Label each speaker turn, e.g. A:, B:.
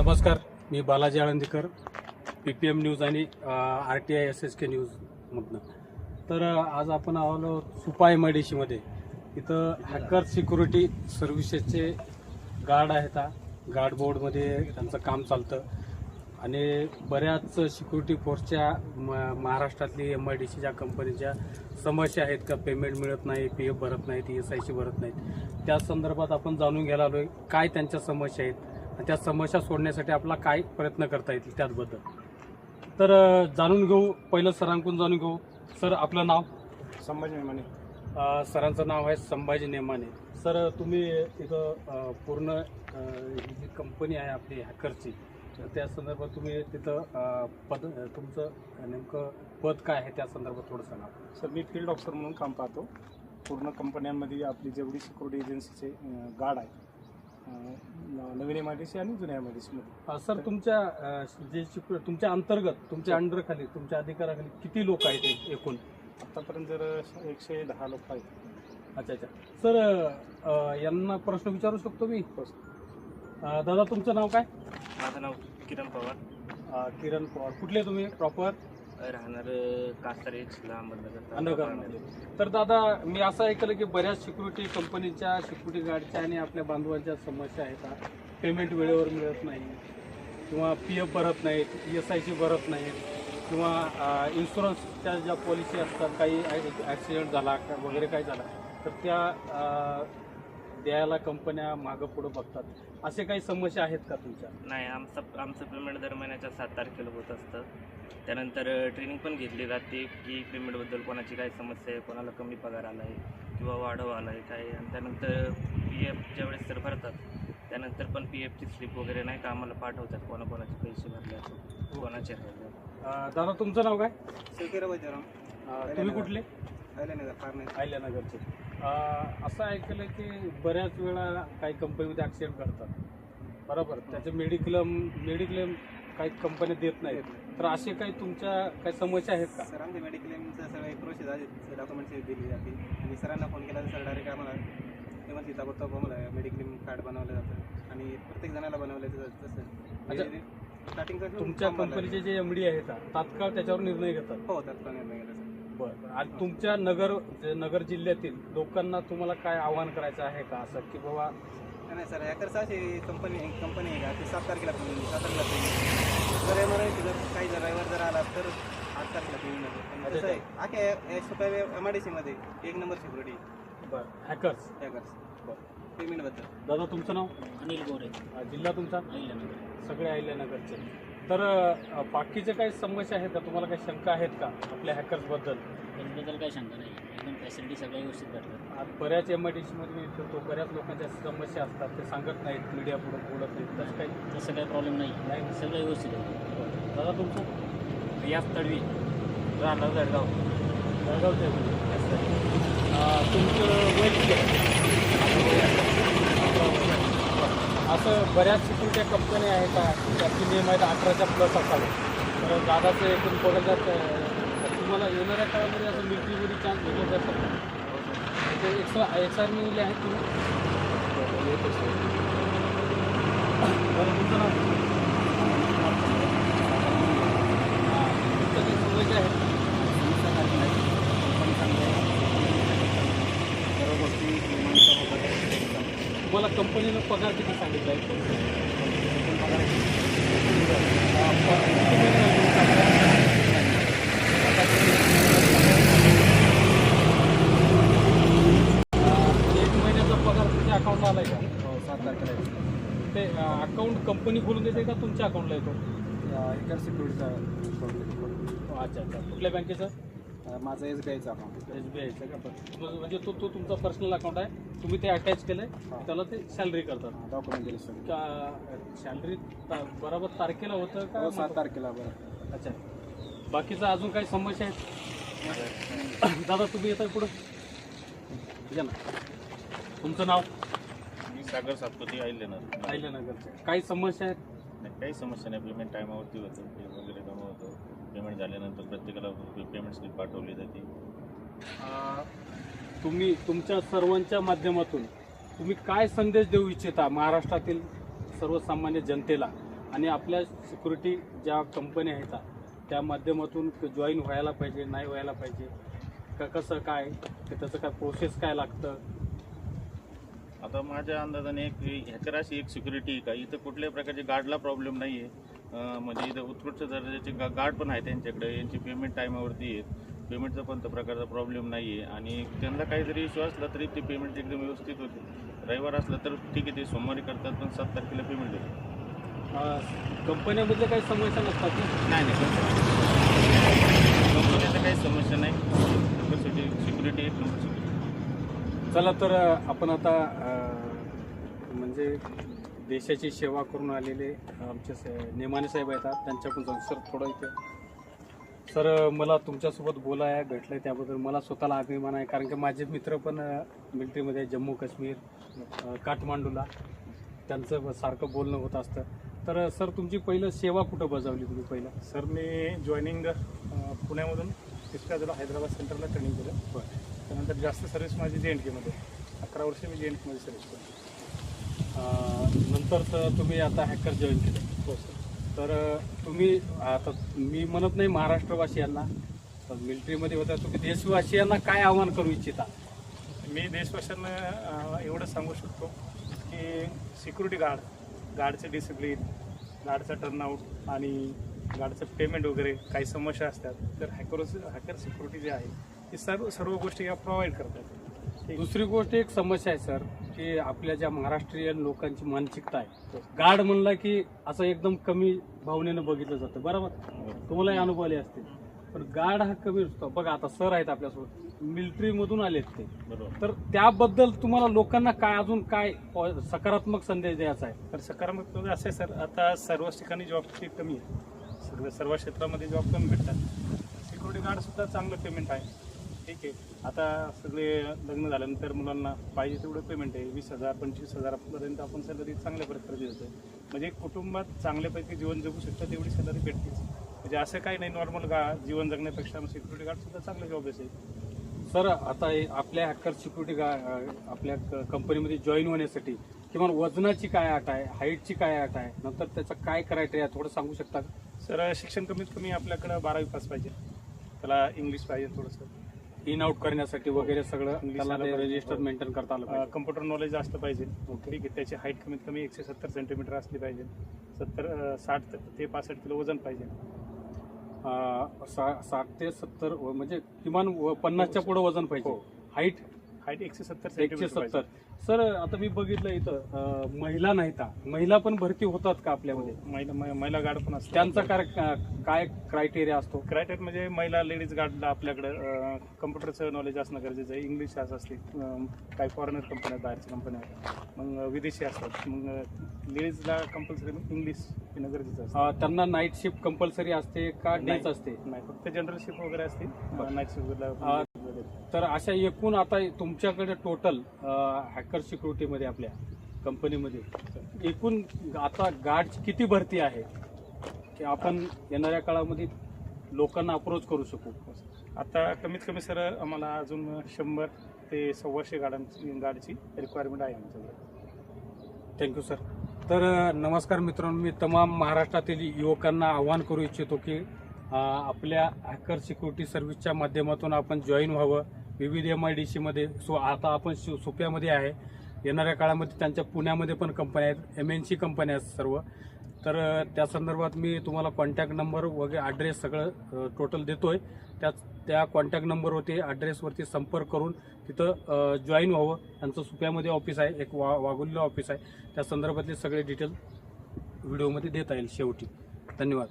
A: नमस्कार, मी Balaji Alandikar, PPM news आणि RTI SSK न्यूजमधनं. तर आज आपण आलो सुपा MIDCमध्ये. इथं हॅकर सिक्युरिटी सर्व्हिसेसचे गार्ड आहेत. गार्ड बोर्डमध्ये त्यांचं काम चालतं आणि बऱ्याच सिक्युरिटी फोर्सच्या महाराष्ट्रातली MIDCच्या कंपनीच्या समस्या आहेत का पेमेंट मिळत नाही, PF भरत नाहीत, ESIC भरत नाहीत. त्या संदर्भात आपण जाणून घ्यायला आलो आहे काय त्यांच्या समस्या आहेत, त्या समस्या सोडण्यासाठी आपला काय प्रयत्न करता येतील त्याबद्दल. तर जाणून घेऊ, पहिलं सरांकडून जाणून घेऊ. सर, आपलं नाव?
B: संभाजी नेमाने.
A: सरांचं नाव आहे संभाजी नेमाने. सर, तुम्ही इथं पूर्ण ही जी कंपनी आहे आपली हॅकरची, तर त्या संदर्भात तुम्ही तिथं तुमचं नेमकं पद काय आहे त्या संदर्भात थोडं सांगा.
B: सर, मी फील्ड ऑफिसर म्हणून काम पाहतो. पूर्ण कंपन्यांमध्ये आपली जेवढी सिक्युरिटी एजन्सीचे गार्ड आहे, नवीन MIDC आणि जुन्या MIDCमध्ये.
A: सर, तुमच्या तुमच्या अंतर्गत, तुमच्या अंडरखाली, तुमच्या अधिकाराखाली किती लोक आहेत एकूण?
B: आत्तापर्यंत जर 110 लोक आहेत.
A: अच्छा अच्छा. सर, यांना प्रश्न विचारू शकतो मी? दादा, तुमचं नाव काय?
C: माझं नाव किरण पवार.
A: किरण पवार. कुठले तुम्ही प्रॉपर?
C: राहणार कासारे अहमदनगर.
A: अहमदनगरमध्ये. तर दादा, मी असं ऐकलं की बऱ्याच सिक्युरिटी कंपनीच्या, सिक्युरिटी गार्डच्या आणि आपल्या बांधवांच्या समस्या आहेत. पेमेंट वेळेवर मिळत नाही, किंवा PF भरत नाहीत, ESIC भरत नाहीत, किंवा इन्शुरन्सच्या ज्या पॉलिसी असतात, काही ॲक्सिडेंट झाला वगैरे काही झाला तर त्या द्यायला कंपन्या मागं पुढं बघतात. असे काही समस्या आहेत का तुमच्या?
C: नाही, आमचं पेमेंट दर महिन्याच्या 7 तारखेला होत असतं. त्यानंतर ट्रेनिंग पण घेतली जाते की पेमेंटबद्दल कोणाची काय समस्या आहे, कोणाला कमी पगार आला आहे किंवा वाढव आला आहे काय. आणि त्यानंतर PF ज्यावेळेस सर भरतात त्यानंतर पण PFची स्लिप वगैरे नाही का आम्हाला पाठवतात, कोणाकोणाचे पैसे भरले असो, कोणाचे राहिले.
A: दादा, तुमचं नाव काय?
D: शेखर बजाराम.
A: तुम्ही कुठले? अहिल्यानगरचे. असं ऐकलं की बऱ्याच वेळा काही कंपनीमध्ये ॲक्सिडेंट करतात, बरोबर? त्याचे मेडिक्लेम काही कंपन्या देत नाहीत. तर असे काही तुमच्या काही समस्या आहेत का?
D: सर, आमच्या मेडिक्लेमचं सगळे प्रोसेस आहे, डॉक्युमेंट्स दिली जाते आणि सरांना फोन केला तर सर डायरेक्ट आम्हाला तेव्हा ताबडतोब आम्हाला मेडिक्लेम कार्ड बनवलं जातं आणि प्रत्येक जणाला बनवलं जातं. तसं स्टार्टिंगचा
A: तुमच्या कंपनीचे जे MD आहेत तात्काळ त्याच्यावर निर्णय घेतात?
D: हो, तात्काळ निर्णय घेतात.
A: बरं. आणि तुमच्या नगर जिल्ह्यातील लोकांना तुम्हाला काय आवाहन करायचं आहे का, असं की बाबा?
D: नाही सर, हॅकर्स अशी कंपनी आहे का ती 7 तारखेला जर जर काही जर रविवार जर आला तर 8 तारखेला पेमेंट. तसं आहे अख्या सुपा MIDCमध्ये 1 नंबर सिक्युरिटी.
A: बरं. हॅकर्स.
D: बरं. पेमेंटबद्दल.
A: दादा, तुमचं नाव?
E: अनिल गोरे.
A: जिल्हा तुमचा?
E: अहिल्यानगर.
A: सगळे अहिल्यानगरचे. तर बाकीचे काही समस्या आहेत का, तुम्हाला काही शंका आहेत का आपल्या हॅकर्सबद्दल?
E: त्याबद्दल काही शंका नाही, एकदम फॅसिलिटी सगळ्या व्यवस्थित भेटतात.
A: आज बऱ्याच MIDCमध्ये मी फिरतो, बऱ्याच लोकांच्या समस्या असतात, ते सांगत नाहीत, मीडिया पुढे बोलत नाहीत. तसं काही?
E: तसं काही प्रॉब्लेम नाही, सगळं व्यवस्थित आहे.
A: दादा, तुमचं?
C: याच तडवी, राहणार जळगाव.
A: जळगावचे तुमचं वय किती आहे? असं बऱ्याच सिक्युरिटी कंपन्या आहेत त्याची नियम आहेत 18च्या प्लस असावे. तर दादाचं एकूण बघत तुम्हाला येणाऱ्या काळामध्ये असं मिलिटरीमध्ये चान्स भेटले जातात? ते एक्सआर्मीले आहेत तुम्ही? तुमचं नाव? तुमचं काही समस्या आहे? तुम्हाला कंपनीनं पगार किती सांगितला आहे? एक महिन्याचा पगार तुमच्या अकाउंटला आला आहे का?
B: हो, 7 तारखेला
A: ते अकाउंट कंपनी खोलून देते का तुमच्या अकाउंटला येतो?
B: हॅकर सिक्युरिटीचा.
A: अच्छा अच्छा. कुठल्या बँकेचं?
B: माझं SBIचं अकाउंट.
A: SBIचं का? पण म्हणजे तो तुमचा पर्सनल अकाउंट आहे, तुम्ही ते अटॅच केलं आहे, त्याला ते सॅलरी करतात?
B: डॉक्युमेंट दिले सर.
A: का सॅलरी बरोबर तारखेला होतं का?
B: 7 तारखेला. बरं.
A: अच्छा. बाकीचं अजून काही समस्या आहेत? दादा, तुम्ही येताय पुढं या ना. तुमचं नाव?
F: मी सागर सातपती,
A: अहिल्यानगरचं. काही समस्या आहेत?
F: नाही, काही समस्या नाही. पेमेंट टायमावरती होतं, पे वगैरे कामं होतं. पेमेंट झाल्यानंतर प्रत्येकाला पेमेंट स्लिप पाठवली जाते.
A: तुम्ही तुमच्या सर्वांच्या माध्यमातून तुम्ही काय संदेश देऊ इच्छिता महाराष्ट्रातील सर्वसामान्य जनतेला आणि आपल्या सिक्युरिटी ज्या कंपन्या आहेत त्या माध्यमातून जॉईन व्हायला पाहिजे, नाही व्हायला पाहिजे का, कसं काय त्याचं काय प्रोसेस काय लागतं?
F: आता माझ्या अंदाजाने एक हॅकर अशी एक सिक्युरिटी का इथं कुठल्याही प्रकारचे गार्डला प्रॉब्लेम नाही आहे. म्हणजे इथं उत्कृष्ट दर्जाचे गार्ड पण आहे त्यांच्याकडे, यांची पेमेंट टायमावरती आहेत, पेमेंटचा पण त्या प्रकारचा प्रॉब्लेम नाही आहे. आणि त्यांना काहीतरी इश्यू असला तरी ते पेमेंट एकदम व्यवस्थित होते. रविवार असलं तर ठीक आहे, ते सोमवारी करतात, पण 7 तारखेला पेमेंट देतात.
A: कंपन्यामधले काही समस्या नसतात की?
F: नाही कंपनीचं काही समस्या नाही. सिक्युरिटी एक नंबर सिक्युरिटी.
A: चला तर आपण आता म्हणजे देशाची सेवा करून आलेले आमचे नेमाने साहेब आहेत, त्यांच्याकडून जाऊन सर थोडं इथे. सर, मला तुमच्यासोबत बोलायला भेटलं त्याबद्दल मला स्वतःला अभिमान आहे, कारण की माझे मित्र पण मिलिटरीमध्ये जम्मू काश्मीर, काठमांडूला त्यांचं सारखं बोलणं होत असतं. तर सर, तुमची पहिलं सेवा कुठं बजावली तुम्ही पहिलं?
B: सर, मी जॉईनिंग पुण्यामधून तिसऱ्या हैदराबाद सेंटरला ट्रेनिंग केलं. त्यानंतर जास्त सर्व्हिस माझी JNKमध्ये 11 वर्ष मी JNKमध्ये सर्व्हिस केली.
A: नंतर तर तुम्ही आता हॅकर जॉईन केलं.
B: हो सर.
A: तर तुम्ही आता मी म्हणत नाही महाराष्ट्रवासियांना, तर मिलिटरीमध्ये होता तुम्ही देशवासियांना काय आवाहन करू इच्छिता?
B: मी देशवासियांना एवढं सांगू शकतो की सिक्युरिटी गार्डचं डिसिप्लिन, गार्डचा टर्नआउट आणि गार्डचं पेमेंट वगैरे काही समस्या असतात तर हॅकर सिक्युरिटी जे आहे ती सर्व गोष्टी या प्रोव्हाइड करतात.
A: दुसरी गोष्ट एक समस्या आहे सर, की आपल्या ज्या महाराष्ट्रीयन लोकांची मानसिकता आहे, गार्ड म्हणला की असं एकदम कमी भावनेनं बघितलं जातं, बरोबर? तुम्हालाही अनुभव आले असतील. पण गार्ड हा कमी असतो. बघा आता सर आहेत आपल्यासोबत, मिलिटरीमधून आलेत ते,
F: बरोबर.
A: तर त्याबद्दल तुम्हाला लोकांना काय अजून काय सकारात्मक संदेश द्यायचा आहे?
B: तर सकारात्मक असं आहे सर, आता सर्वच ठिकाणी जॉबची कमी आहे, सर्व क्षेत्रामध्ये जॉब कमी भेटतात. सिक्युरिटी गार्डसुद्धा चांगलं पेमेंट आहे, ठीक आहे. आता सगळे लग्न झाल्यानंतर मुलांना पाहिजे तेवढं पेमेंट आहे, 20,000 25,000पर्यंत आपण सॅलरी चांगल्या प्रकारे देतो. म्हणजे कुटुंबात चांगल्यापैकी जीवन जगू शकतात तेवढी सॅलरी भेटतेच. म्हणजे असं काही नाही, नॉर्मल जीवन जगण्यापेक्षा सिक्युरिटी गार्डसुद्धा चांगलं जॉब आहे.
A: सर, आता आपल्या हॅकर सिक्युरिटी आपल्या कंपनीमध्ये जॉईन होण्यासाठी किंवा वजनाची काय अट आहे, हाईटची काय अट आहे, नंतर त्याचा काय क्रायटेरिया थोडं सांगू शकता का?
B: सर, शिक्षण कमीत कमी आपल्याकडं 12वी पास पाहिजे, त्याला इंग्लिश पाहिजे, थोडंसं
A: इन आउट करण्यासाठी वगैरे सगळं त्याला रजिस्टर मेंटेन करता आलं पाहिजे.
B: कम्प्युटर नॉलेज असलं पाहिजे, ठीक आहे. त्याची हाईट कमीत कमी 170 सेंटीमीटर असली पाहिजे, 60 ते 65 किलो वजन पाहिजे.
A: 60 ते 70 म्हणजे किमान 50च्या पुढे वजन पाहिजे. Height
B: 170 centimetre
A: 170. सर, आता मी बघितलं इथं महिला नाहीत, महिला पण भरती होतात का आपल्यामध्ये?
B: महिला गार्ड पण असतात.
A: त्यांचा काय क्रायटेरिया असतो?
B: क्रायटेरिया म्हणजे महिला लेडीज गार्डला आपल्याकडे कम्प्युटरचं नॉलेज असणं गरजेचं आहे, इंग्लिश असते, काही फॉरेनर कंपन्या, बाहेरच्या कंपन्या, मग विदेशी असतात, मग लेडीजला कंपल्सरी इंग्लिश येणं गरजेचं असतं.
A: त्यांना नाईट शिफ्ट कंपल्सरी असते का डेच असते?
B: नाही, फक्त जनरल शिफ्ट वगैरे असते, नाईट शिफ्टला.
A: तर अशा एकूण आता तुमच्याकडे टोटल हॅकर सिक्युरिटीमध्ये आपल्या कंपनीमध्ये एकूण आता गार्डची किती भरती आहे की आपण येणाऱ्या काळामध्ये लोकांना अप्रोच करू शकू?
B: आता कमीत कमी सर आम्हाला अजून 100 ते 125 गार्डची रिक्वायरमेंट आहे आमच्याकडे.
A: Thank you sir. तर नमस्कार मित्रांनो, मी तमाम महाराष्ट्रातील युवकांना आवाहन करू इच्छितो की आपल्या हॅकर सिक्युरिटी सर्व्हिसच्या माध्यमातून आपण जॉईन व्हावं. विविध MIDCमध्ये आता आपण सुप्यामध्ये आहे, येणाऱ्या काळामध्ये त्यांच्या पुण्यामध्ये पण कंपन्या आहेत, MNC कंपन्या आहेत सर्व. तर त्या संदर्भात मी तुम्हाला कॉन्टॅक्ट नंबर वगैरे ॲड्रेस सगळं टोटल देतोय. त्या कॉन्टॅक्ट नंबरवरती ॲड्रेसवरती संपर्क करून तिथं जॉईन व्हावं. त्यांचं सुप्यामध्ये ऑफिस आहे, एक वाघोलीला ऑफिस आहे. त्या संदर्भातले सगळे डिटेल व्हिडिओमध्ये देता येईल शेवटी. धन्यवाद.